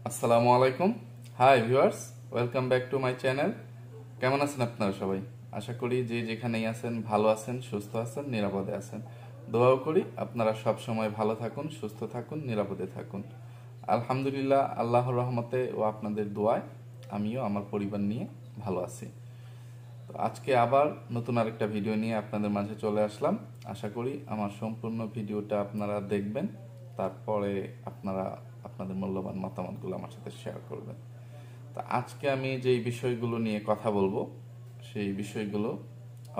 আসসালামু আলাইকুম। Hi viewers, welcome back to my channel. কেমন আছেন আপনারা সবাই? আশা করি যে যেখানেই আছেন ভালো আছেন, সুস্থ আছেন, নিরাপদে আছেন। দোয়াও করি আপনারা সব সময় ভালো থাকুন, সুস্থ থাকুন, নিরাপদে থাকুন। আলহামদুলিল্লাহ, আল্লাহর রহমতে ও আপনাদের দোয়ায় আমিও আমার পরিবার নিয়ে ভালো আছি। তো আজকে আবার নতুন আরেকটা ভিডিও নিয়ে আপনাদের মাঝে চলে আসলাম। আশা করি আমার সম্পূর্ণ ভিডিওটা আপনারা দেখবেন, তারপরে আপনারা আপনাদের মূল্যবান মতামতগুলো আমার সাথে শেয়ার করবেন। তো আজকে আমি যেই বিষয়গুলো নিয়ে কথা বলবো সেই বিষয়গুলো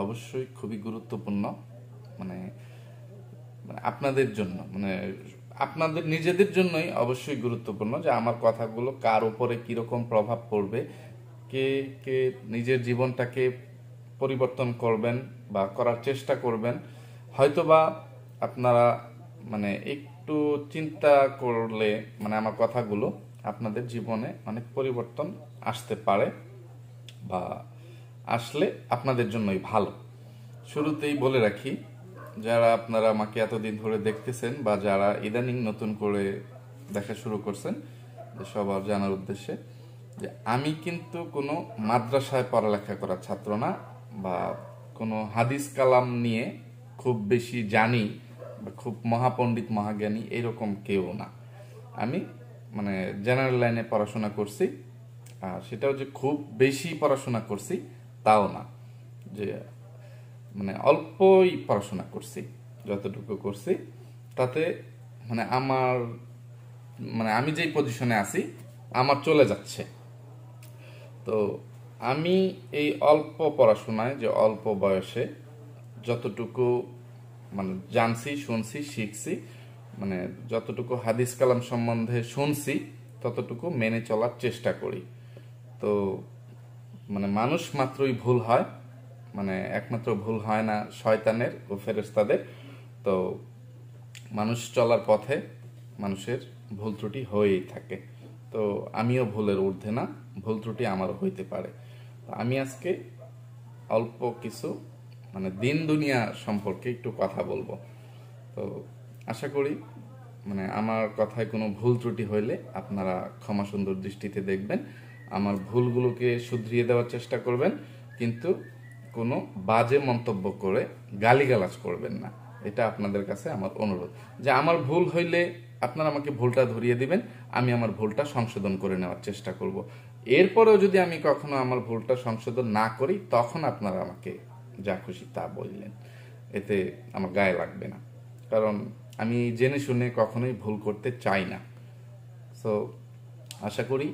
অবশ্যই খুবই গুরুত্বপূর্ণ। মানে মানে আপনাদের জন্য, আপনাদের নিজেদের জন্যই অবশ্যই গুরুত্বপূর্ণ যে আমার কথাগুলো কার উপরে কিরকম প্রভাব পড়বে, কে কে নিজের জীবনটাকে পরিবর্তন করবেন বা করার চেষ্টা করবেন। হয়তোবা আপনারা একটু চিন্তা করলে আমার কথাগুলো আপনাদের জীবনে অনেক পরিবর্তন আসতে পারে বা আসলে আপনাদের জন্যই ভালো। শুরুতেই বলে রাখি, যারা আপনারা আমাকে এতদিন ধরে দেখতেছেন বা যারা ইদানিং নতুন করে দেখা শুরু করছেন, যে সবার জানার উদ্দেশ্যে যে আমি কিন্তু কোনো মাদ্রাসায় পড়ালেখা করা ছাত্র না, বা কোনো হাদিস কালাম নিয়ে খুব বেশি জানি বা খুব মহাপণ্ডিত মহাজ্ঞানী এরকম কেউ না। আমি জেনারেল লাইনে পড়াশোনা করছি, আর সেটাও যে খুব বেশি পড়াশোনা করছি তাও না, যে অল্পই পড়াশোনা করছি। যতটুকু করছি তাতে আমার আমি যেই পজিশনে আছি আমার চলে যাচ্ছে। তো আমি এই অল্প পড়াশোনায়, যে অল্প বয়সে যতটুকু জানছি, শুনছি, শিখছি, যতটুকু হাদিস কালাম সম্বন্ধে শুনছি ততটুকু মেনে চলার চেষ্টা করি। তো মানুষ মাত্রই ভুল হয়, একমাত্র ভুল হয় না শয়তানের ও ফেরেশতাদের। তো মানুষ চলার পথে মানুষের ভুল ত্রুটি হয়েই থাকে। তো আমিও ভুলের ঊর্ধ্বে না, ভুল ত্রুটি আমারও হইতে পারে। তো আমি আজকে অল্প কিছু দিন দুনিয়া সম্পর্কে একটু কথা বলবো। তো আশা করি আমার কথায় কোনো ভুল ত্রুটি হইলে আপনারা ক্ষমা সুন্দর দৃষ্টিতে দেখবেন, আমার ভুলগুলোকে শুধরিয়ে দেওয়ার চেষ্টা করবেন, কিন্তু কোনো বাজে মন্তব্য করে গালিগালাজ করবেন না। এটা আপনাদের কাছে আমার অনুরোধ, যে আমার ভুল হইলে আপনারা আমাকে ভুলটা ধরিয়ে দিবেন, আমি আমার ভুলটা সংশোধন করে নেওয়ার চেষ্টা করব। এরপরেও যদি আমি কখনো আমার ভুলটা সংশোধন না করি, তখন আপনারা আমাকে যা খুশি তা বললেন, এতে আমার গায়ে লাগবে না, কারণ আমি জেনে শুনে কখনোই ভুল করতে চাই না। সো আশা করি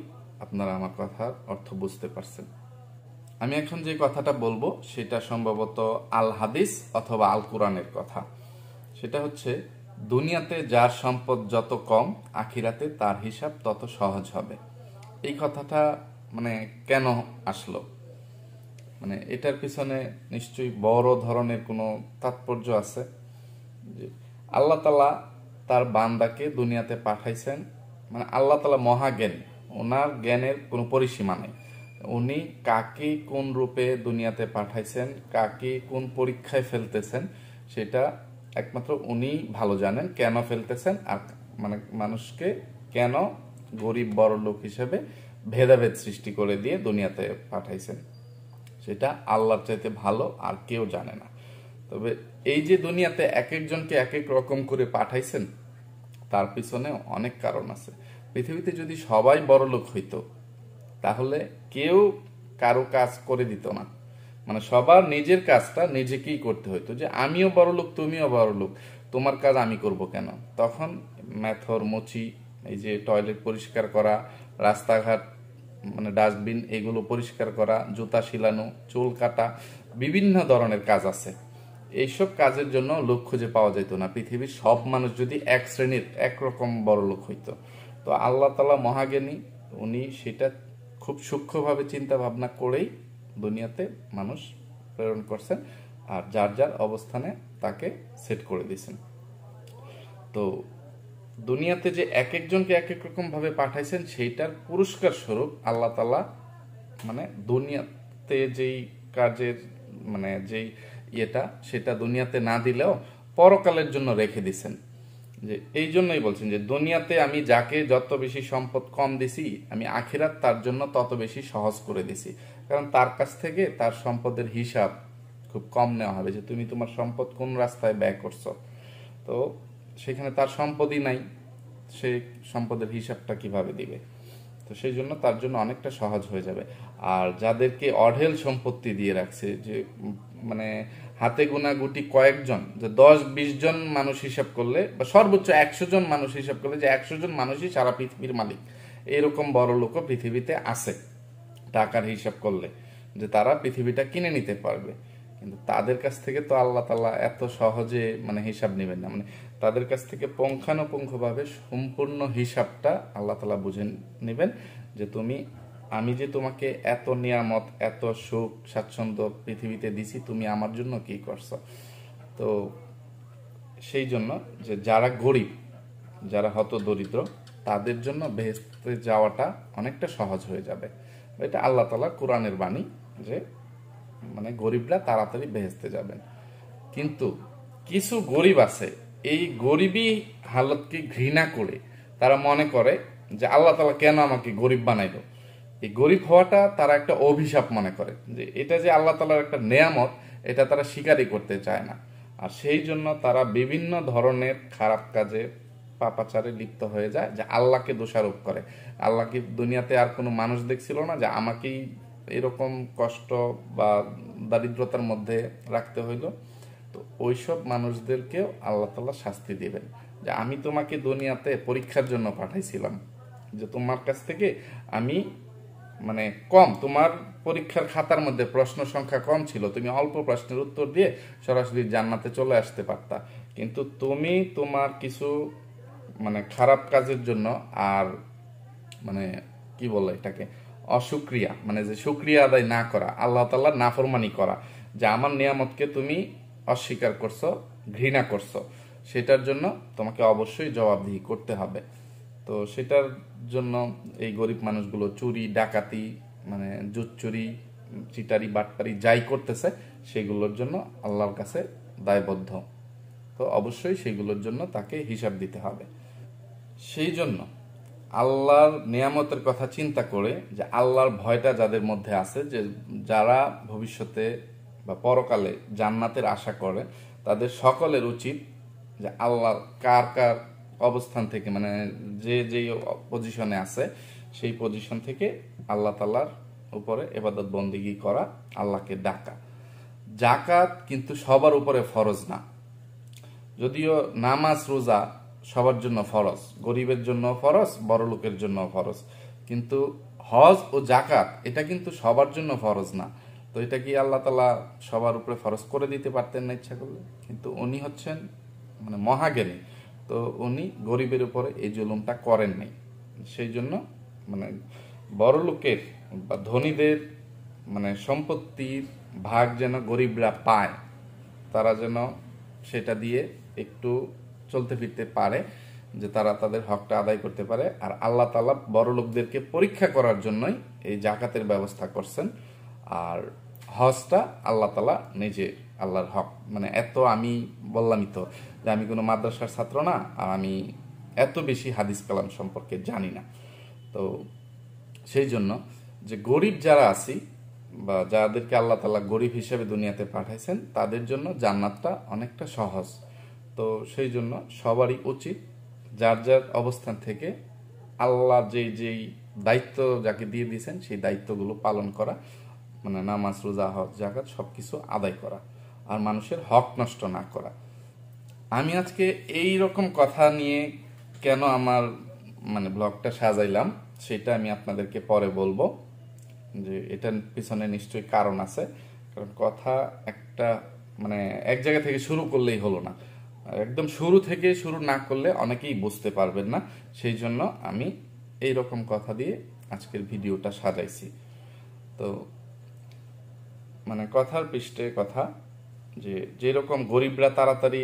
আপনারা আমার কথার অর্থ বুঝতে পারছেন। আমি এখন যে কথাটা বলবো সেটা সম্ভবত আল হাদিস অথবা আল কোরআনের কথা। সেটা হচ্ছে, দুনিয়াতে যার সম্পদ যত কম, আখিরাতে তার হিসাব তত সহজ হবে। এই কথাটা কেন আসলো? এটার পিছনে নিশ্চয়ই বড় ধরনের কোনো তাৎপর্য আছে। যে আল্লাহ তাআলা তার বান্দাকে দুনিয়াতে পাঠাইছেন, আল্লাহ তাআলা মহাজ্ঞানী, ওনার জ্ঞানের কোনো পরিসীমা নেই। উনি কাকে কোন রূপে দুনিয়াতে পাঠাইছেন, কাকে কোন পরীক্ষায় ফেলতেছেন, সেটা একমাত্র উনি ভালো জানেন। কেন ফেলতেছেন আর মানুষকে কেন গরিব বড় লোক হিসেবে ভেদাভেদ সৃষ্টি করে দিয়ে দুনিয়াতে পাঠাইছেন, সেটা আল্লাহর চাইতে ভালো আর কেউ জানে না। তবে এই যে দুনিয়াতে এক একজনকে এক এক রকম করে পাঠাইছেন, তার পিছনে অনেক কারণ আছে। পৃথিবীতে যদি সবাই বড় লোক হইতো, তাহলে কেউ কারো কাজ করে দিত না। সবার নিজের কাজটা নিজেকেই করতে হইতো, যে আমিও বড় লোক, তুমিও বড় লোক, তোমার কাজ আমি করব কেন? তখন মেথর, মুচি, এই যে টয়লেট পরিষ্কার করা, রাস্তাঘাট ডাস্টবিন এগুলো পরিষ্কার করা, জুতা শিলানো, চুল কাটা, বিভিন্ন ধরনের কাজ আছে। এইসব কাজের জন্য লোক খুঁজে পাওয়া যেত না পৃথিবীর সব মানুষ যদি এক শ্রেণীর একরকম বড় লোক হইতো। তো আল্লাহ তাআলা মহাজ্ঞানী, উনি সেটা খুব সূক্ষ্মভাবে চিন্তা ভাবনা করেই দুনিয়াতে মানুষ প্রেরণ করছেন, আর যার যার অবস্থানে তাকে সেট করে দিয়েছেন। তো দুনিয়াতে যে এক একজনকে এক এক রকম ভাবে পাঠাইছেন, সেইটার পুরস্কার স্বরূপ আল্লাহ তাআলা দুনিয়াতে যেই কাজের যেই ইয়েটা, সেটা দুনিয়াতে না দিলেও পরকালের জন্য রেখে দিছেন। যে এই জন্যই বলছেন যে দুনিয়াতে আমি যাকে যত বেশি সম্পদ কম দিছি, আমি আখিরাত তার জন্য তত বেশি সহজ করে দিছি। কারণ তার কাছ থেকে তার সম্পদের হিসাব খুব কম নেওয়া হবে, যে তুমি তোমার সম্পদ কোন রাস্তায় ব্যয় করছো। তো সেখানে তার সম্পদই নাই, সে সম্পদের হিসাবটা কিভাবে দিবে? তো সেই জন্য তার জন্য অনেকটা সহজ হয়ে যাবে। আর যাদেরকে অঢেল সম্পত্তি দিয়ে রাখছে, যে মানে হাতে গোনা গুটি কয়েকজন, যে 10-20 জন মানুষ হিসাব করলে, বা সর্বোচ্চ 100 জন মানুষ হিসাব করলে, যে 100 জন মানুষই সারা পৃথিবীর মালিক, এরকম বড় লোকও পৃথিবীতে আছে টাকার হিসাব করলে, যে তারা পৃথিবীটা কিনে নিতে পারবে। কিন্তু তাদের কাছ থেকে তো আল্লাহ তাআলা এত সহজে মানে হিসাব নেবেন না, মানে তাদের কাছ থেকে পুঙ্খানুপুঙ্খভাবে সম্পূর্ণ হিসাবটা আল্লাহ তাআলা বুঝে নেবেন, যে তুমি, আমি যে তোমাকে এত নিয়ামত, এত সুখ স্বাচ্ছন্দ্য পৃথিবীতে দিছি, তুমি আমার জন্য কি করছো। তো সেই জন্য যে যারা গরিব, যারা হত দরিদ্র, তাদের জন্য বেহেশতে যাওয়াটা অনেকটা সহজ হয়ে যাবে। এটা আল্লাহ তাআলা কোরআনের বাণী, যে মানে গরিবরা তাড়াতাড়ি বেহেশতে যাবেন। কিন্তু কিছু গরিব আছে, এই গরিবই হালতকে ঘৃণা করে তারা মনে করে যে আল্লাহ তাআলা কেন আমাকে গরিব বানাইলো। এই গরিব হওয়াটা তারা একটা অভিশাপ মনে করে, যে এটা যে আল্লাহ তাআলার একটা নেয়ামত, এটা তারা স্বীকারই করতে চায় না। আর সেই জন্য তারা বিভিন্ন ধরনের খারাপ কাজে, পাপাচারে লিপ্ত হয়ে যায়, যে আল্লাহকে দোষারোপ করে। আল্লাহ কি দুনিয়াতে আর কোনো মানুষ দেখছিল না যে আমাকেই এরকম কষ্ট বা দারিদ্রতার মধ্যে রাখতে হইল? তো ওইসব মানুষদেরকেও আল্লাহ তাআলা শাস্তি দিবেন, যে আমি তোমাকে দুনিয়াতে পরীক্ষার জন্য পাঠাইছিলাম, যে তোমার কাছ থেকে আমি মানে কম, তোমার পরীক্ষার খাতার মধ্যে প্রশ্ন সংখ্যা কম ছিল, তুমি অল্প প্রশ্নের উত্তর দিয়ে সরাসরি জান্নাতে চলে আসতে পারতা। কিন্তু তুমি তোমার কিছু মানে খারাপ কাজের জন্য, আর মানে কি বলে এটাকে, অশুক্রিয়া, মানে যে শুক্রিয়া আদায় না করা, আল্লাহ তাআলার নাফরমানি করা, যে আমার নিয়ামতকে তুমি অস্বীকার করছো, ঘৃণা করছো, সেটার জন্য তোমাকে অবশ্যই জবাবদিহি করতে হবে। তো সেটার জন্য এই গরিব মানুষগুলো চুরি ডাকাতি, মানে জুত চুরি, চিটারি বাটপারি যাই করতেছে, সেগুলোর জন্য আল্লাহর কাছে দায়বদ্ধ। তো অবশ্যই সেগুলোর জন্য তাকে হিসাব দিতে হবে। সেই জন্য আল্লাহর নিয়ামতের কথা চিন্তা করে, যে আল্লাহর ভয়টা যাদের মধ্যে আছে, যে যারা ভবিষ্যতে বা পরকালে জান্নাতের আশা করে, তাদের সকলের উচিত যে আল্লাহ কার কার অবস্থান থেকে, মানে যে যেই পজিশনে আছে, সেই পজিশন থেকে আল্লাহ তাআলার উপরে ইবাদত বন্দেগী করা, আল্লাহকে ডাকা। জাকাত কিন্তু সবার উপরে ফরজ না, যদিও নামাজ রোজা সবার জন্য ফরজ, গরিবের জন্য ফরজ, বড় লোকের জন্য ফরজ, কিন্তু হজ ও জাকাত এটা কিন্তু সবার জন্য ফরজ না। তো এটা কি আল্লাহ তাআলা সবার উপরে ফরজ করে দিতে পারতেন না ইচ্ছা করলে? কিন্তু উনি হচ্ছেন মানে মহাজ্ঞানী, তো উনি গরিবের উপরে এই জুলুমটা করেন নাই। সেই জন্য মানে বড় লোকের বা ধনীদের মানে সম্পত্তির ভাগ যেন গরিবরা পায়, তারা যেন সেটা দিয়ে একটু চলতে ফিরতে পারে, যে তারা তাদের হকটা আদায় করতে পারে। আর আল্লাহ তাআলা বড় লোকদেরকে পরীক্ষা করার জন্যই এই জাকাতের ব্যবস্থা করছেন। আর হজটা আল্লাহ তাআলা নিজে, আল্লাহর হক, মানে এত আমি বললামই তো যে আমি কোনো মাদ্রাসার ছাত্র না, আর আমি এত বেশি হাদিস কালাম সম্পর্কে জানি না। তো সেই জন্য যে গরিব যারা আছি, বা যাদেরকে আল্লাহ তাআলা গরিব হিসেবে দুনিয়াতে পাঠাইছেন, তাদের জন্য জান্নাতটা অনেকটা সহজ। তো সেই জন্য সবারই উচিত যার যার অবস্থান থেকে আল্লাহ যেই যেই দায়িত্ব যাকে দিয়ে দিয়েছেন, সেই দায়িত্বগুলো পালন করা, মানে নামাজ রোজা হজ জাকাত সবকিছু আদায় করা, আর মানুষের হক নষ্ট না করা। আমি আজকে এই রকম কথা নিয়ে কেন আমার মানে ব্লগটা সাজাইলাম, সেটা আমি আপনাদেরকে পরে বলবো, যে এটার পিছনে নিশ্চয়ই কারণ আছে। কারণ কথা একটা মানে এক জায়গা থেকে শুরু করলেই হলো না, একদম শুরু থেকে শুরু না করলে অনেকেই বুঝতে পারবেন না। সেই জন্য আমি এই রকম কথা দিয়ে আজকের ভিডিওটা সাজাইছি। তো মানে কথার পৃষ্ঠে কথা, যে যেরকম গরিবরা তাড়াতাড়ি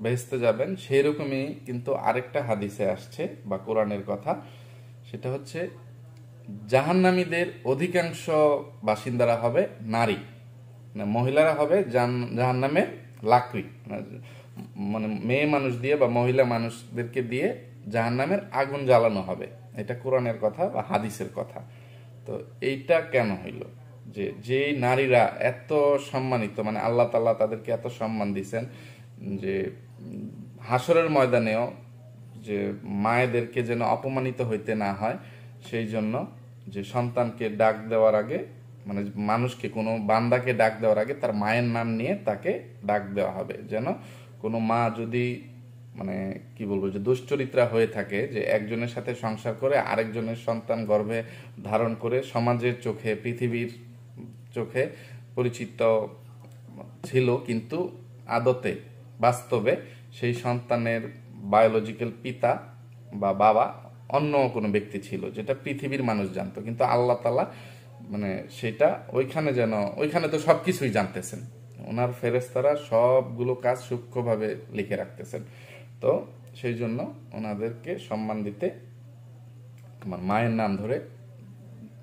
বেহেশতে যাবেন, সেই রকমই কিন্তু আরেকটা হাদিসে আসছে বা কোরআনের কথা, সেটা হচ্ছে জাহান্নামীদের অধিকাংশ বাসিন্দারা হবে নারী, মানে মহিলারা হবে জাহান্নামের লাকড়ি, মানে মেয়ে মানুষ দিয়ে বা মহিলা মানুষদেরকে দিয়ে জাহান্নামের আগুন জ্বালানো হবে। এটা কোরআনের কথা বা হাদিসের কথা। তো এইটা কেন হইল? যে নারীরা এত সম্মানিত, মানে আল্লাহ তাআলা তাদেরকে এত সম্মান দিছেন যে হাসরের ময়দানেও যে মায়েদেরকে যেন অপমানিত হইতে না হয়, সেই জন্য যে সন্তানকে ডাক দেওয়ার আগে, মানে মানুষকে কোনো বান্দাকে ডাক দেওয়ার আগে তার মায়ের নাম নিয়ে তাকে ডাক দেওয়া হবে। যেন কোনো মা যদি মানে কি বলবো যে দুশ্চরিত্রা হয়ে থাকে, যে একজনের সাথে সংসার করে আরেকজনের সন্তান গর্ভে ধারণ করে সমাজের চোখে পৃথিবীর চোখে পরিচিত ছিল, কিন্তু আদতে বাস্তবে সেই সন্তানের বায়োলজিক্যাল পিতা বা বাবা অন্য কোনো ব্যক্তি ছিল, যেটা পৃথিবীর মানুষ জানতো, কিন্তু আল্লাহ তাআলা মানে সেটা ওইখানে তো সবকিছুই জানতেছেন, ওনার ফেরেশতারা সবগুলো কাজ সূক্ষ্মভাবে লিখে রাখতেছেন। তো সেই জন্য ওনাদেরকে সম্মান দিতে আমার মায়ের নাম ধরে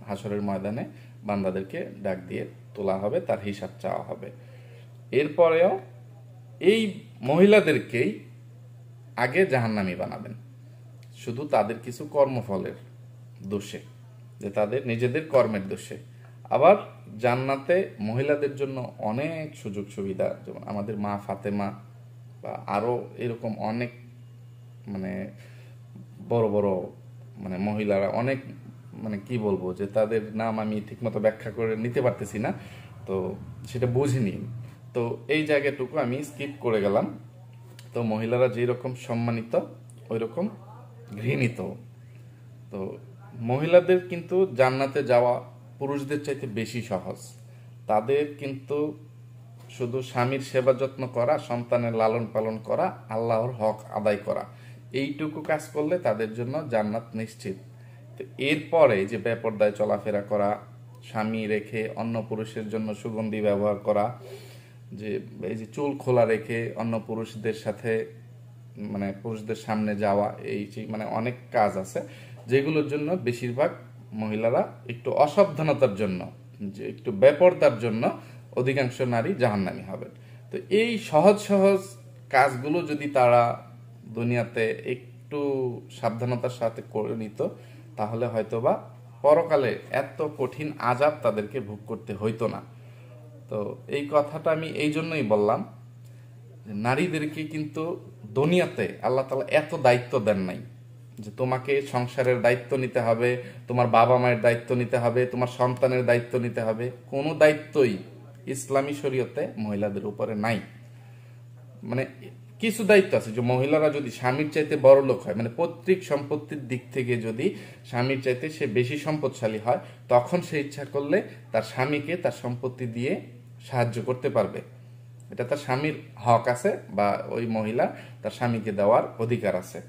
হাসরের ময়দানে বান্দাদেরকে ডাক দিয়ে তোলা হবে, তার হিসাব চাওয়া হবে। এরপরেও এই মহিলাদেরকেই আগে জাহান্নামী বানাবেন, শুধু তাদের কিছু কর্মফলের দোষে, যে তাদের নিজেদের কর্মের দোষে। আবার জান্নাতে মহিলাদের জন্য অনেক সুযোগ সুবিধা, যেমন আমাদের মা ফাতেমা বা আরো এরকম অনেক মানে বড় বড় মানে মহিলারা অনেক, মানে কি বলবো যে তাদের নাম আমি ঠিকমতো ব্যাখ্যা করে নিতে পারতেছি না, তো সেটা বুঝিনি, তো এই জায়গাটুকু আমি স্কিপ করে গেলাম। তো মহিলারা যেই রকম সম্মানিত ওই রকম ঘৃণিত। তো মহিলাদের কিন্তু জান্নাতে যাওয়া পুরুষদের চাইতে বেশি সহজ। তাদের কিন্তু শুধু স্বামীর সেবা যত্ন করা, সন্তানের লালন পালন করা, আল্লাহর হক আদায় করা, এইটুকু কাজ করলে তাদের জন্য জান্নাত নিশ্চিত। তো এরপরে যে বেপরদায় চলাফেরা করা, স্বামী রেখে অন্য পুরুষের জন্য সুগন্ধি ব্যবহার করা, যে এই যে চুল খোলা রেখে অন্য পুরুষদের সাথে মানে পুরুষদের সামনে যাওয়া, এই যে মানে অনেক কাজ আছে যেগুলোর জন্য বেশিরভাগ মহিলারা একটু অসাবধানতার জন্য, যে একটু বেপরদার জন্য অধিকাংশ নারী জাহান্নামী হবেন। তো এই সহজ সহজ কাজগুলো যদি তারা দুনিয়াতে একটু সাবধানতার সাথে করে নিত, তাহলে হয়তোবা পরকালে এত কঠিন আযাব তাদেরকে ভোগ করতে হইতো না। তো এই কথাটা আমি এই জন্যই বললাম, নারীদেরকে কিন্তু দুনিয়াতে আল্লাহ তাআলা এত দায়িত্ব দেন নাই যে তোমাকে সংসারের দায়িত্ব নিতে হবে, তোমার বাবা মায়ের দায়িত্ব নিতে হবে, তোমার সন্তানের দায়িত্ব নিতে হবে। কোনো দায়িত্বই ইসলামী শরীয়তে মহিলাদের উপরে নাই। মানে কিছু দায়িত্ব আছে, যে মহিলারা যদি স্বামীর চাইতে বড় লোক হয়, মানে পৈতৃক সম্পত্তির দিক থেকে যদি স্বামীর চাইতে সে বেশি সম্পদশালী হয়, তখন সে ইচ্ছা করলে তার স্বামীকে তার সম্পত্তি দিয়ে সাহায্য করতে পারবে। এটা তার স্বামীর হক আছে, বা ওই মহিলা তার স্বামীকে দেওয়ার অধিকার আছে।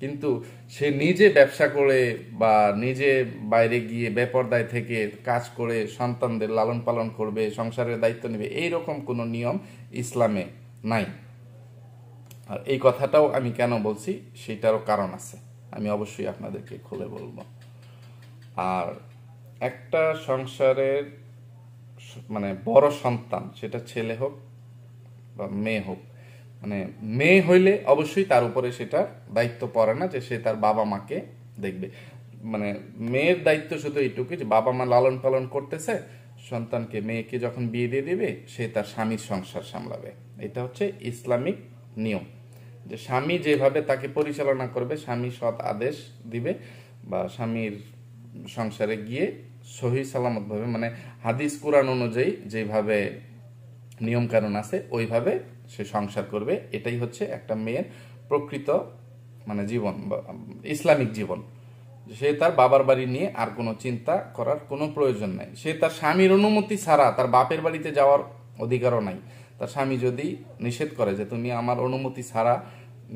কিন্তু সে নিজে ব্যবসা করে বা নিজে বাইরে গিয়ে বেপরদায় থেকে কাজ করে সন্তানদের লালন পালন করবে, সংসারের দায়িত্ব নেবে, এইরকম কোনো নিয়ম ইসলামে নাই। আর এই কথাটাও আমি কেন বলছি সেটারও কারণ আছে, আমি অবশ্যই আপনাদেরকে খুলে বলবো। আর একটা সংসারের মানে বড় সন্তান, সেটা ছেলে হোক বা মেয়ে হোক, মানে মেয়ে হইলে অবশ্যই তার উপরে সেটা দায়িত্ব পড়ে না যে সে তার বাবা মাকে দেখবে। মানে মেয়ের দায়িত্ব শুধু এইটুকু যে বাবা মা লালন পালন করতেছে সন্তানকে, মেয়েকে যখন বিয়ে দিয়ে দিবে সে তার স্বামীর সংসার সামলাবে। এটা হচ্ছে ইসলামিক নিয়ম, যে স্বামী যেভাবে তাকে পরিচালনা করবে, স্বামী সৎ আদেশ দিবে বা স্বামীর সংসারে গিয়ে সহি সালামত ভাবে, মানে হাদিস কুরআন অনুযায়ী যেভাবে নিয়ম কানুন আছে ওইভাবে সে সংসার করবে। এটাই হচ্ছে একটা মেয়ের প্রকৃত মানে জীবন, ইসলামিক জীবন। সে তার বাবার বাড়ি নিয়ে আর কোনো চিন্তা করার কোনো প্রয়োজন নাই। সে তার স্বামীর অনুমতি ছাড়া তার বাপের বাড়িতে যাওয়ার অধিকারও নাই। তার স্বামী যদি নিষেধ করে যে তুমি আমার অনুমতি ছাড়া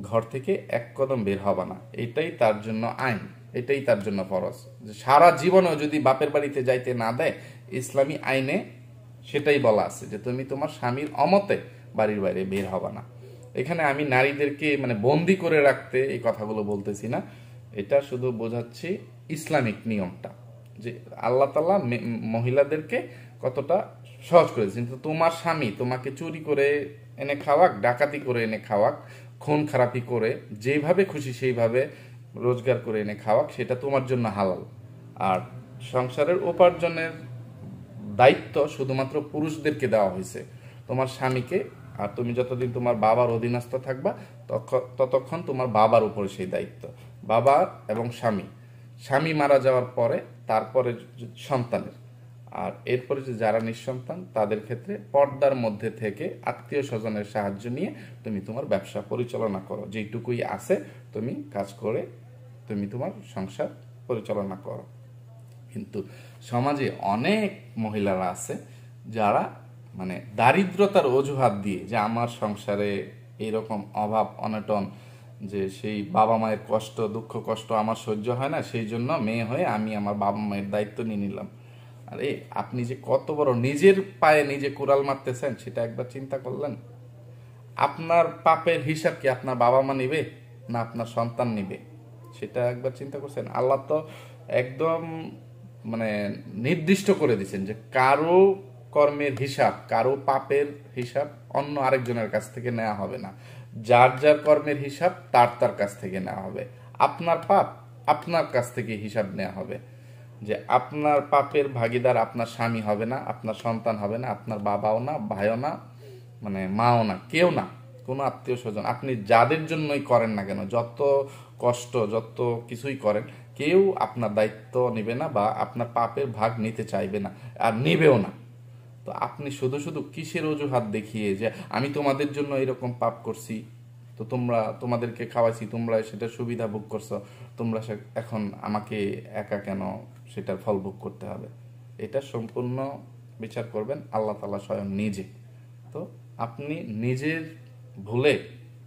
ঘর থেকে এক কদম বের হবা না, এটাই তার জন্য আইন, এটাই তার জন্য ফরজ। সারা জীবনেও যদি বাপের বাড়িতে যাইতে না দেয়, ইসলামী আইনে সেটাই বলা আছে যে তুমি তোমার স্বামীর অমতে বাড়ির বাইরে বের হবা না। এখানে আমি নারীদেরকে মানে বন্দি করে রাখতে এই কথাগুলো বলতেছি না, এটা শুধু বোঝাচ্ছি ইসলামিক নিয়মটা, যে আল্লাহ তাআলা মহিলাদেরকে কতটা সহজ করেছে। কিন্তু তোমার স্বামী তোমাকে চুরি করে এনে খাওয়াক, ডাকাতি করে এনে খাওয়াক, খুন খারাপি করে যেভাবে খুশি সেইভাবে রোজগার করে এনে খাওয়াক, সেটা তোমার জন্য হালাল। আর সংসারের উপার্জনের দায়িত্ব শুধুমাত্র পুরুষদেরকে দেওয়া হয়েছে, তোমার স্বামীকে। আর তুমি যতদিন তোমার বাবার অধীনস্থ থাকবা ততক্ষণ তোমার বাবার উপরে সেই দায়িত্ব, বাবা এবং স্বামী। স্বামী মারা যাওয়ার পরে তারপরে সন্তানের। আর এরপরে যে যারা নিঃসন্তান তাদের ক্ষেত্রে পর্দার মধ্যে থেকে আত্মীয় স্বজনের সাহায্য নিয়ে তুমি তোমার ব্যবসা পরিচালনা করো, যেটুকুই আছে তুমি কাজ করে তুমি তোমার সংসার পরিচালনা করো। কিন্তু সমাজে অনেক মহিলারা আছে যারা মানে দারিদ্রতার অজুহাত দিয়ে, যে আমার সংসারে এইরকম অভাব অনটন, যে সেই বাবা মায়ের কষ্ট দুঃখ কষ্ট আমার সহ্য হয় না, সেই জন্য মেয়ে হয়ে আমি আমার বাবা মায়ের দায়িত্ব নিয়ে নিলাম। আরে আপনি যে কত বড় নিজের পায়ে নিজে কুড়াল মারতেছেন সেটা একবার চিন্তা করলেন? আপনার পাপের হিসাব কি আপনার বাবা মা নিবে না আপনার সন্তান নিবে? সেটা একবার চিন্তা করছেন? আল্লাহ তো একদম মানে নির্দিষ্ট করে দিচ্ছেন যে কারো কর্মের হিসাব, কারো পাপের হিসাব অন্য আরেকজনের কাছ থেকে নেওয়া হবে না। যার যার কর্মের হিসাব তার তার কাছ থেকে নেওয়া হবে। আপনার পাপ আপনার কাছ থেকে হিসাব নেওয়া হবে। যে আপনার পাপের ভাগিদার আপনার স্বামী হবে না, আপনার সন্তান হবে না, আপনার বাবাও না, ভাইও না, মানে মাও না, কেউ না, কোনো আত্মীয় স্বজন। আপনি যাদের জন্যই করেন না কেন, যত কষ্ট যত কিছুই করেন, কেউ আপনার দায়িত্ব নেবে না বা আপনার পাপের ভাগ নিতে চাইবে না, আর নিবেও না। তো আপনি শুধু শুধু কিসের অজুহাত দেখিয়ে যে আমি তোমাদের জন্য এরকম পাপ করছি, তো তোমাদেরকে খাওয়াইছি, তোমরা সেটা সুবিধা ভোগ করছো, তোমরা এখন আমাকে একা কেন সেটার ফল ভোগ করতে হবে? এটা সম্পূর্ণ বিচার করবেন আল্লাহ তাআলা স্বয়ং নিজে। তো আপনি নিজের ভুলে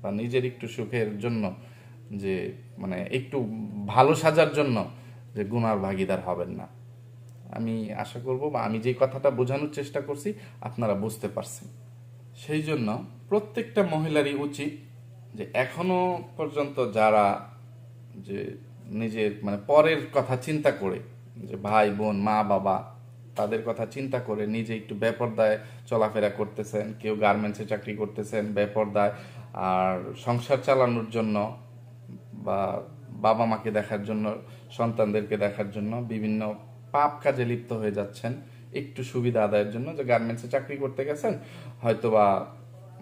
বা নিজের একটু সুখের জন্য, যে মানে একটু ভালো সাজার জন্য যে গুনার ভাগীদার হবেন না। আমি আশা করব বা আমি যে কথাটা বোঝানোর চেষ্টা করছি আপনারা বুঝতে পারছেন। সেই জন্য প্রত্যেকটা মহিলারই উচিত যে এখনো পর্যন্ত যারা যে নিজের মানে পরের কথা চিন্তা করে, যে ভাই বোন মা বাবা তাদের কথা চিন্তা করে নিজে একটু বেপরদায় চলাফেরা করতেছেন, কেউ গার্মেন্টসে চাকরি করতেছেন বেপরদায়, আর সংসার চালানোর জন্য বা বাবা মাকে দেখার জন্য, সন্তানদেরকে দেখার জন্য বিভিন্ন পাপ কাজে লিপ্ত হয়ে যাচ্ছেন একটু সুবিধা আদায়ের জন্য। যে গার্মেন্টসে চাকরি করতে গেছেন, হয়তো বা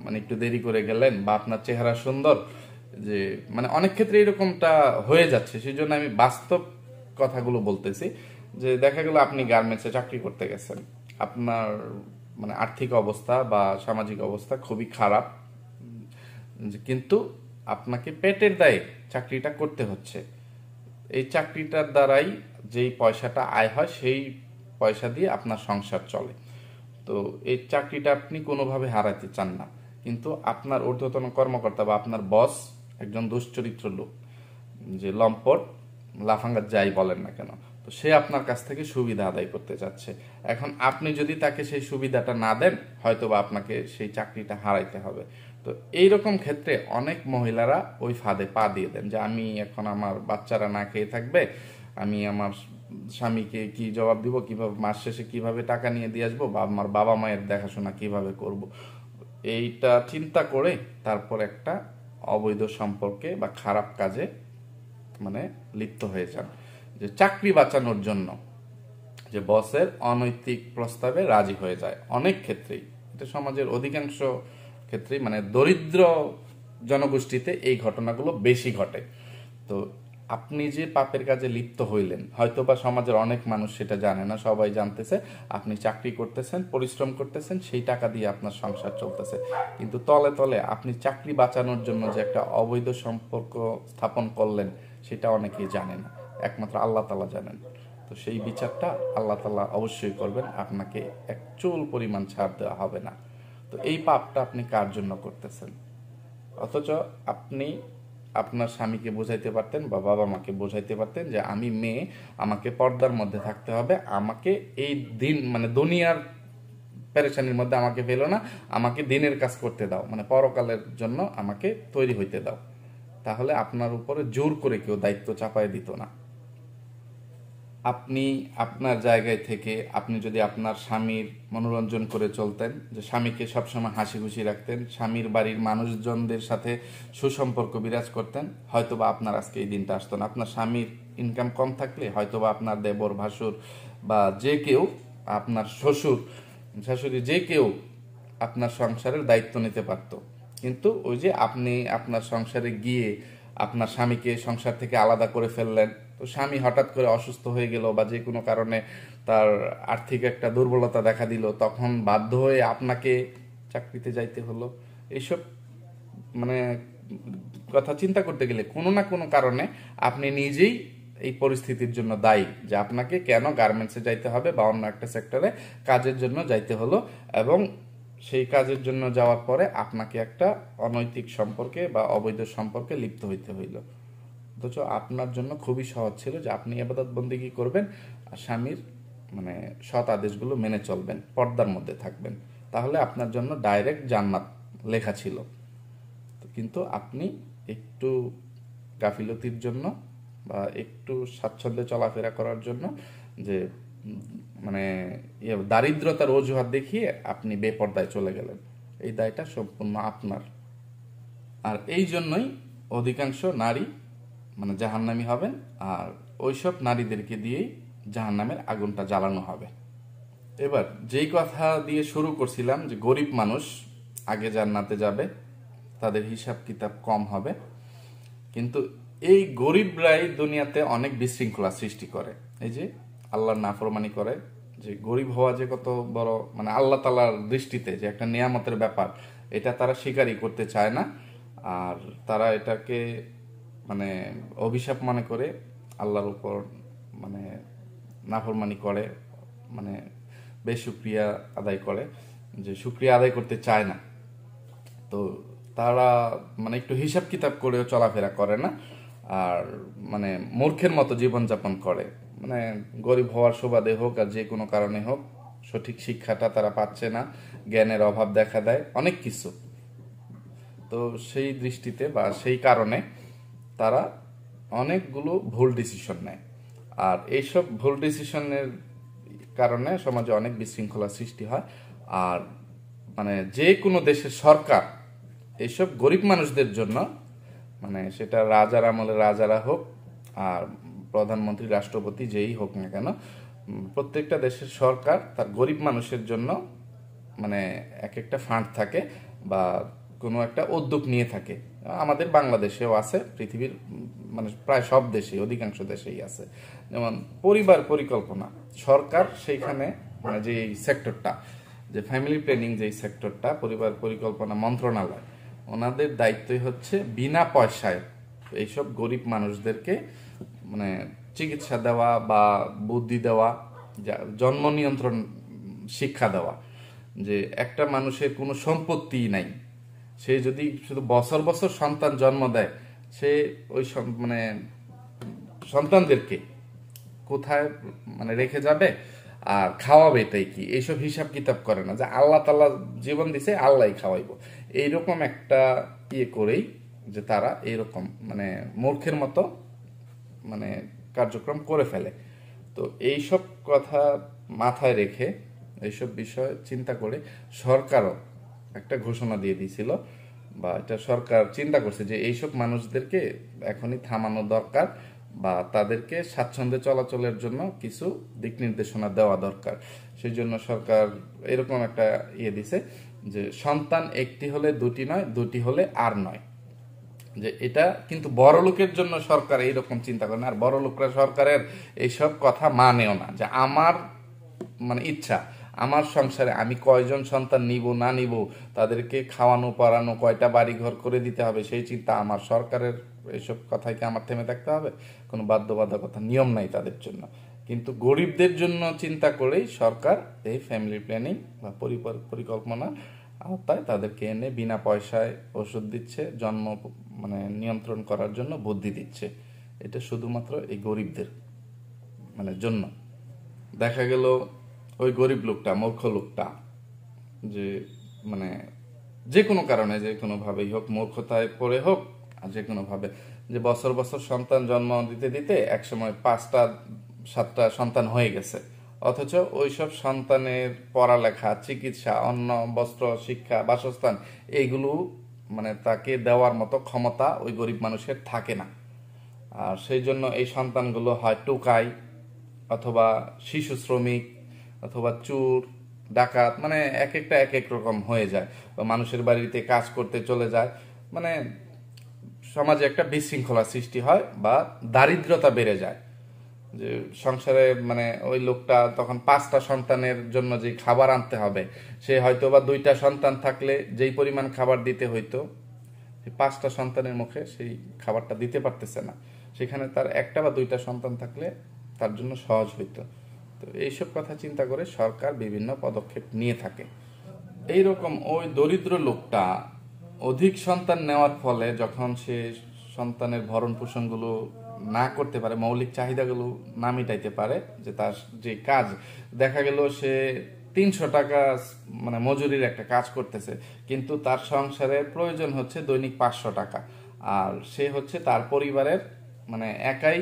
মানে একটু দেরি করে গেলেন, বা আপনার চেহারা সুন্দর, যে মানে অনেক ক্ষেত্রে এরকমটা হয়ে যাচ্ছে। সেই জন্য আমি বাস্তব কথাগুলো বলতেছি। যে দেখা গেল আপনি গার্মেন্টসে চাকরি করতে গেছেন, আপনার মানে আর্থিক অবস্থা বা সামাজিক অবস্থা খুবই খারাপ, কিন্তু আপনাকে পেটের দায়ে চাকরিটা করতে হচ্ছে। এই চাকরিটার দ্বারাই যেই পয়সাটা আয় হয় সেই পয়সা দিয়ে আপনার সংসার চলে। তো এই চাকরিটা আপনি কোনোভাবে হারাতে চান না, কিন্তু আপনার ঊর্ধ্বতন কর্মকর্তা বা আপনার বস একজন দুশ্চরিত্র লোক, যে লম্পট লাফাঙ্গা যাই বলেন না কেন, তো সে আপনার কাছ থেকে সুবিধা আদায় করতে চাচ্ছে। এখন আপনি যদি তাকে সেই সুবিধাটা না দেন, হয়তো বা আপনাকে সেই চাকরিটা হারাইতে হবে। তো এইরকম ক্ষেত্রে অনেক মহিলারা ওই ফাঁদে পা দিয়ে দেন, যে আমি এখন আমার বাচ্চারা না খেয়ে থাকবে, আমি আমার স্বামীকে কি জবাব দিব, কিভাবে মাস শেষে কিভাবে টাকা নিয়ে দিয়ে আসবো, বা আমার বাবা মায়ের দেখাশোনা কিভাবে করব, এইটা চিন্তা করে তারপর একটা অবৈধ সম্পর্কে বা খারাপ কাজে মানে লিপ্ত হয়ে যান, যে চাকরি বাঁচানোর জন্য, যে বসের অনৈতিক প্রস্তাবে রাজি হয়ে যায়। অনেক ক্ষেত্রেই এটা সমাজের অধিকাংশ ক্ষেত্রেই মানে দরিদ্র জনগোষ্ঠীতে এই ঘটনাগুলো বেশি ঘটে। তো আপনি যে পাপের কাজে লিপ্ত হইলেন, হয়তো বা সমাজের অনেক মানুষ সেটা জানে না, সবাই জানতেছে আপনি চাকরি করতেছেন, পরিশ্রম করতেছেন, সেই টাকা দিয়ে আপনার সংসার চলতেছে, কিন্তু তলে তলে আপনি চাকরি বাঁচানোর জন্য যে একটা অবৈধ সম্পর্ক স্থাপন করলেন সেটা অনেকেই জানে না, একমাত্র আল্লাহ তাআলা জানেন। তো সেই বিচারটা আল্লাহ তাআলা অবশ্যই করবেন, আপনাকে এক চুল পরিমাণ ছাড় দেওয়া হবে না। তো এই পাপটা আপনি কার জন্য করতেছেন? অথচ আপনি আপনার স্বামীকে বোঝাইতে পারতেন বা বাবা মাকে বোঝাইতে পারতেন যে আমি মেয়ে, আমাকে পর্দার মধ্যে থাকতে হবে, আমাকে এই দিন মানে দুনিয়ার পেরেশানির মধ্যে আমাকে ফেলো না, আমাকে দিনের কাজ করতে দাও, মানে পরকালের জন্য আমাকে তৈরি হইতে দাও। তাহলে আপনার উপরে জোর করে কেউ দায়িত্ব চাপায় দিত না। আপনি আপনার জায়গায় থেকে আপনি যদি আপনার স্বামীর মনোরঞ্জন করে চলতেন, যে স্বামীকে সবসময় হাসি খুশি রাখতেন, স্বামীর বাড়ির মানুষজনদের সাথে সুসম্পর্ক বিরাজ করতেন, হয়তোবা আপনার আজকে এই দিনটা আসতো না। আপনার স্বামীর ইনকাম কম থাকলে হয়তোবা আপনার দেবর, ভাসুর বা যে কেউ, আপনার শ্বশুর শাশুড়ি, যে কেউ আপনার সংসারের দায়িত্ব নিতে পারতো। কিন্তু ওই যে আপনি আপনার সংসারে গিয়ে আপনার স্বামীকে সংসার থেকে আলাদা করে ফেললেন, তো স্বামী হঠাৎ করে অসুস্থ হয়ে গেল বা যে কোনো কারণে তার আর্থিক একটা দুর্বলতা দেখা দিল, তখন বাধ্য হয়ে আপনাকে চাকরিতে যাইতে হলো। এইসব মানে কথা চিন্তা করতে গেলে কোনো না কোনো কারণে আপনি নিজেই এই পরিস্থিতির জন্য দায়ী, যে আপনাকে কেন গার্মেন্টসে যাইতে হবে বা অন্য একটা সেক্টরে কাজের জন্য যাইতে হলো, এবং সেই কাজের জন্য যাওয়ার পরে আপনাকে একটা অনৈতিক সম্পর্কে বা অবৈধ সম্পর্কে লিপ্ত হইতে হইল। অথচ আপনার জন্য খুবই সহজ ছিল যে আপনি ইবাদত বন্দেগী করবেন আর স্বামীর সৎ আদেশগুলো মেনে চলবেন, পর্দার মধ্যে থাকবেন, তাহলে আপনার জন্য ডাইরেক্ট জান্নাত লেখা ছিল। কিন্তু আপনি একটু গাফিলতির জন্য বা একটু স্বাচ্ছন্দ্যে চলাফেরা করার জন্য, যে দারিদ্রতার অজুহাত দেখিয়ে আপনি বেপর্দায় চলে গেলেন। এই দায়টা সম্পূর্ণ আপনার। আর এই জন্যই অধিকাংশ নারী জাহান্নামী হবেন, আর ওইসব নারীদেরকে দিয়েই জাহান্নামের আগুনটা জ্বালানো হবে। এবার যেই কথা দিয়ে শুরু করছিলাম যে গরিব মানুষ আগে জান্নাতে যাবে, তাদের হিসাব কিতাব কম হবে, কিন্তু এই গরিবরাই দুনিয়াতে অনেক বিশৃঙ্খলা সৃষ্টি করে। এই যে আল্লাহর নাফরমানি করে, যে গরিব হওয়া যে কত বড় আল্লাহ তাআলার দৃষ্টিতে যে একটা নিয়ামতের ব্যাপার, এটা তারা স্বীকারই করতে চায় না। আর তারা এটাকে অভিশাপ মনে করে আল্লাহর উপর নাফরমানি করে, বেশুক্রিয়া আদায় করে, যে শুক্রিয়া আদায় করতে চায় না। তো তারা একটু হিসাব কিতাব করেও চলাফেরা করে না, আর মূর্খের মতো জীবনযাপন করে। গরিব হওয়ার সুবাদে হোক আর যে কোনো কারণে হোক, সঠিক শিক্ষাটা তারা পাচ্ছে না, জ্ঞানের অভাব দেখা দেয়, অনেক কিছু। তো সেই দৃষ্টিতে বা সেই কারণে তারা অনেকগুলো ভুল ডিসিশন নেয়। আর এইসব ভুল ডিসিশনের কারণে সমাজে অনেক বিশৃঙ্খলা সৃষ্টি হয়। আর যে কোনো দেশের সরকার এইসব গরিব মানুষদের জন্য, সেটা রাজার আমলে রাজারা হোক আর প্রধানমন্ত্রী, রাষ্ট্রপতি যেই হোক না কেন, প্রত্যেকটা দেশের সরকার তার গরিব মানুষের জন্য এক একটা ফান্ড থাকে বা কোনো একটা উদ্যোগ নিয়ে থাকে। আমাদের বাংলাদেশেও আছে, পৃথিবীর প্রায় সব দেশে, অধিকাংশ দেশেই আছে। যেমন পরিবার পরিকল্পনা, সরকার সেইখানে যে সেক্টরটা, যে ফ্যামিলি প্ল্যানিং যে সেক্টরটা, পরিবার পরিকল্পনা মন্ত্রণালয়, ওনাদের দায়িত্বই হচ্ছে বিনা পয়সায় এইসব গরিব মানুষদেরকে চিকিৎসা দেওয়া বা বুদ্ধি দেওয়া, জন্ম নিয়ন্ত্রণ শিক্ষা দেওয়া। যে একটা মানুষের কোনো সম্পত্তি নাই, সে যদি শুধু বছর বছর সন্তান জন্ম দেয়, সে ওই সন্তানদেরকে কোথায় রেখে যাবে আর খাওয়াবে, এটাই কি, এইসব হিসাব কিতাব করে না, যে আল্লাহ তাআলা জীবন দিছে, আল্লাহ খাওয়াইবো, এইরকম একটা করেই যে তারা এইরকম মূর্খের মতো কার্যক্রম করে ফেলে। তো এইসব কথা মাথায় রেখে, এইসব বিষয় চিন্তা করে সরকারও একটা ঘোষণা দিয়ে দিয়েছিল, বা এটা সরকার চিন্তা করছে যে এইসব মানুষদেরকে এখনই থামানো দরকার, বা তাদেরকে স্বাচ্ছন্দ্যে চলাচলের জন্য কিছু দিক নির্দেশনা দেওয়া দরকার। সেই জন্য সরকার এরকম একটা দিছে যে সন্তান একটি হলে দুটি নয়, দুটি হলে আর নয়। যে এটা কিন্তু বড় লোকের জন্য সরকার এইরকম চিন্তা করে না, আর বড় লোকরা সরকারের এইসব কথা মানেও না, যে আমার ইচ্ছা, আমার সংসারে আমি কয়জন সন্তান নিব না নিব, তাদেরকে খাওয়ানো পড়ানো, কয়টা বাড়ি ঘর করে দিতে হবে, সেই চিন্তা আমার। সরকারের এইসব কথায় কি আমার থেমে থাকতে হবে? কোনো বাধ্যবাধকতা নিয়ম নাই তাদের জন্য। কিন্তু গরিবদের জন্য চিন্তা করেই সরকার এই ফ্যামিলি প্ল্যানিং বা পরিকল্পনা আওতায় তাদেরকে এনে বিনা পয়সায় ওষুধ দিচ্ছে, জন্ম নিয়ন্ত্রণ করার জন্য বুদ্ধি দিচ্ছে। এটা শুধুমাত্র এই গরিবদের জন্য। দেখা গেল ওই গরিব লোকটা, মূর্খ লোকটা, যে যে কোনো কারণে, যে কোনোভাবেই হোক, মূর্খতায় পড়ে হোক আর যে কোনোভাবে, যে বছর বছর সন্তান জন্ম দিতে দিতে একসময় 5টা 7টা সন্তান হয়ে গেছে, অথচ ওইসব সন্তানের পড়ালেখা, চিকিৎসা, অন্ন, বস্ত্র, শিক্ষা, বাসস্থান এইগুলো মানে তাকে দেওয়ার মতো ক্ষমতা ওই গরিব মানুষের থাকে না। আর সেই জন্য এই সন্তানগুলো হয় টোকাই, অথবা শিশু শ্রমিক, অথবা চোর, ডাকাত, মানে এক একটা এক এক রকম হয়ে যায়, বা মানুষের বাড়িতে কাজ করতে চলে যায়। মানে সমাজে একটা বিশৃঙ্খলা সৃষ্টি হয় বা দারিদ্রতা বেড়ে যায়। যে সংসারে মানে ওই লোকটা তখন 5টা সন্তানের জন্য যে খাবার আনতে হবে, সে হয়তো বা 2টা সন্তান থাকলে যেই পরিমাণ খাবার দিতে হইতো 5টা সন্তানের মুখে সেই খাবারটা দিতে পারতেছে না, সেখানে তার 1টা বা 2টা সন্তান থাকলে তার জন্য সহজ হইতো। তো এইসব কথা চিন্তা করে সরকার বিভিন্ন পদক্ষেপ নিয়ে থাকে। এইরকম ওই দরিদ্র লোকটা অধিক সন্তান নেওয়ার ফলে যখন সে সন্তানের ভরণ পোষণগুলো না করতে পারে, মৌলিক চাহিদাগুলো না মিটাইতে পারে, যে তার যে কাজ, দেখা গেল সে 300 টাকা মানে মজুরির একটা কাজ করতেছে, কিন্তু তার সংসারের প্রয়োজন হচ্ছে দৈনিক 500 টাকা, আর সে হচ্ছে তার পরিবারের মানে একাই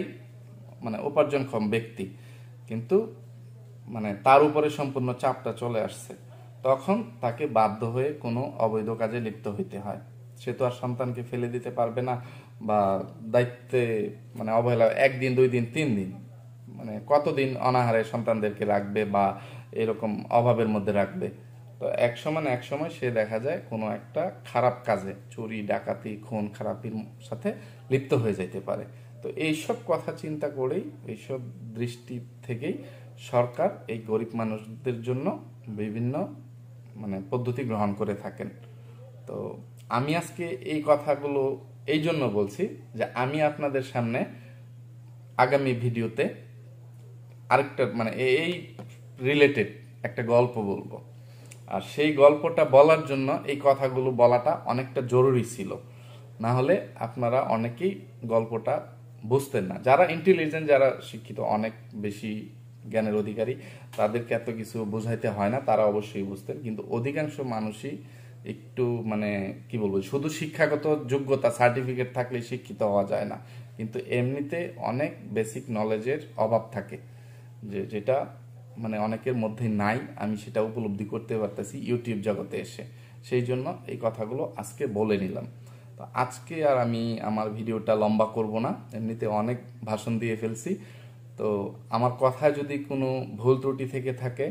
মানে উপার্জনক্ষম ব্যক্তি, কিন্তু মানে তার উপরে সম্পূর্ণ চাপটা চলে আসছে, তখন তাকে বাধ্য হয়ে কোনো অবৈধ কাজে লিপ্ত হইতে হয়। সে তো আর সন্তানকে ফেলে দিতে পারবে না, বা দায়িত্বে মানে অবহেলা 1 দিন 2 দিন 3 দিন মানে কতদিন অনাহারে সন্তানদেরকে রাখবে বা এরকম অভাবের মধ্যে রাখবে। তো এক সময় না এক সময় সে দেখা যায় কোনো একটা খারাপ কাজে, চুরি, ডাকাতি, খুন খারাপির সাথে লিপ্ত হয়ে যেতে পারে। তো এইসব কথা চিন্তা করেই, এইসব দৃষ্টি থেকেই সরকার এই গরিব মানুষদের জন্য বিভিন্ন মানে পদ্ধতি গ্রহণ করে থাকেন। তো আমি আজকে এই কথাগুলো এই জন্য বলছি যে আমি আপনাদের সামনে আগামী ভিডিওতে আরেকটা মানে এই রিলেটেড একটা গল্প বলবো, আর সেই গল্পটা বলার জন্য এই কথাগুলো বলাটা অনেকটা জরুরি ছিল, না হলে আপনারা অনেকেই গল্পটা বুঝতেন না। যারা ইন্টেলিজেন্ট, যারা শিক্ষিত, অনেক বেশি জ্ঞানের অধিকারী, তাদেরকে এত কিছু বোঝাইতে হয় না, তারা অবশ্যই বুঝতেন, কিন্তু অধিকাংশ মানুষই একটু মানে কি বলবো, শুধু শিক্ষাগত যোগ্যতা সার্টিফিকেট থাকলে শিক্ষিত হওয়া যায় না, কিন্তু এমনিতে অনেক বেসিক নলেজের অভাব থাকে, যেটা মানে অনেকের মধ্যে নাই। আমি সেটা উপলব্ধি করতে পারতেছি ইউটিউব জগতে এসে, সেই জন্য এই কথাগুলো আজকে বলে নিলাম। তো আজকে আর আমি আমার ভিডিওটা লম্বা করব না, এমনিতে অনেক ভাষণ দিয়ে ফেলছি। তো আমার কথায় যদি কোনো ভুল ত্রুটি থেকে থাকে,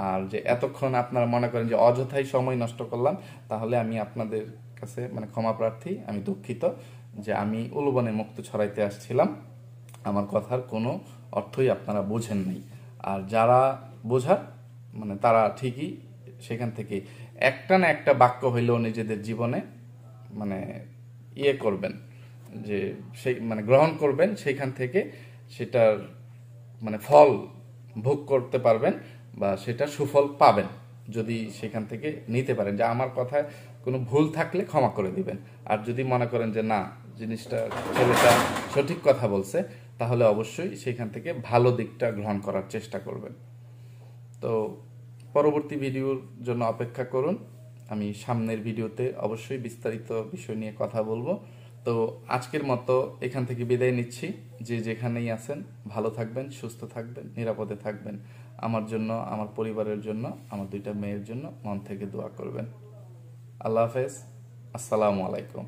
আর যে এতক্ষণ আপনারা মনে করেন যে অযথাই সময় নষ্ট করলাম, তাহলে আমি আপনাদের কাছে মানে ক্ষমা প্রার্থী, আমি দুঃখিত যে আমি উলুবনে মুক্ত ছড়াইতে আসছিলাম, আমার কথার কোনো অর্থই আপনারা বোঝেন নাই। আর যারা বোঝার মানে তারা ঠিকই সেখান থেকে একটা না একটা বাক্য হইলেও নিজেদের জীবনে মানে ইয়ে করবেন, যে সেই মানে গ্রহণ করবেন, সেইখান থেকে সেটার মানে ফল ভোগ করতে পারবেন, বা সেটা সুফল পাবেন যদি সেখান থেকে নিতে পারেন। যে আমার কথায় কোনো ভুল থাকলে ক্ষমা করে দিবেন, আর যদি মনে করেন যে না, জিনিসটা ছেলেটা সঠিক কথা বলছে, তাহলে অবশ্যই সেখান থেকে ভালো দিকটা গ্রহণ করার চেষ্টা করবেন। তো পরবর্তী ভিডিওর জন্য অপেক্ষা করুন, আমি সামনের ভিডিওতে অবশ্যই বিস্তারিত বিষয় নিয়ে কথা বলবো। তো আজকের মতো এখান থেকে বিদায় নিচ্ছি। যে যেখানেই আছেন ভালো থাকবেন, সুস্থ থাকবেন, নিরাপদে থাকবেন। আমার জন্য, আমার পরিবারের জন্য, আমার 2টা মেয়ের জন্য মন থেকে দোয়া করবেন। আল্লাহ হাফেজ, আসসালামু আলাইকুম।